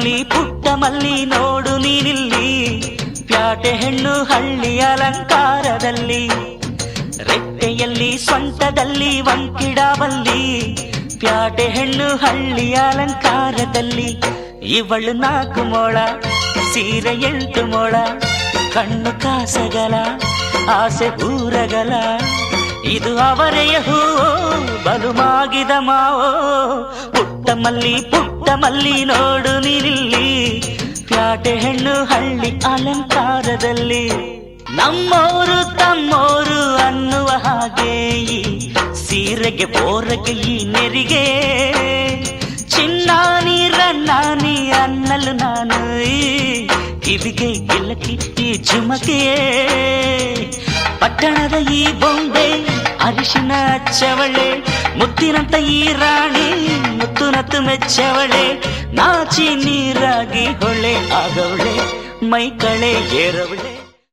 ಮಲ್ಲಿ ಪುಟ್ಟ ಮಲ್ಲಿ ನೋಡು ನೀನಿಲ್ಲಿ ಪ್ಯಾಟೆ ಹೆಣ್ಣು ಹಳ್ಳಿ ಅಲಂಕಾರದಲ್ಲಿ ರೆಟ್ಟೆಯಲ್ಲಿ ಸ್ವಂಟದಲ್ಲಿ ವಂಕಿಡಬಲ್ಲಿ ಪ್ಯಾಟೆ ಹೆಣ್ಣು ಹಳ್ಳಿ ಅಲಂಕಾರದಲ್ಲಿ ಇವಳು 4 ಮೊಳ ಸೀರೆ 8 ಮೊಳ ಕಣ್ಣು ಕಾಸಗಲ ಆಸೆ ಊರಗಲ ಇದು ಅವರೆಯ ಹೂವೋ ಬಲುಮಾಗಿದ ಮಾವೋ ಪುಟ್ಟ ಮಲ್ಲಿ ನೋಡು ನೀನಿಲ್ಲಿ ಪ್ಯಾಟೆ ಹೆಣ್ಣು ಹಳ್ಳಿ ಅಲಂಕಾರದಲ್ಲಿ ನಮ್ಮೋರು ತಮ್ಮೋರು ಅನ್ನುವ ಹಾಗೆ ಈ ಸೀರೆಗೆ ಬೋರಗೆ ಈ ನೆರಿಗೆ ಚಿನ್ನಾನಿ ರನ್ನಾನಿ ಅನ್ನಲು ನಾನು ಕಿವಿಗೆ ಗಿಲಕಿ ಈ ಜುಮಕೆ ಪಟ್ಟಣದ ಈ ಬೊಂಬೆ ಅರಿಶಿನ ಹಚ್ಚವಳೆ ಮುತ್ತಿನಂತ ಈ ರಾಣಿ ಮುತ್ತುನತ್ತು ಮೆಚ್ಚವಳೆ ನಾಚಿ ನೀರಾಗಿ ಹೊಳೆ ಆಗವಳೆ ಮೈ ಕಳೆ ಏರವಳೆ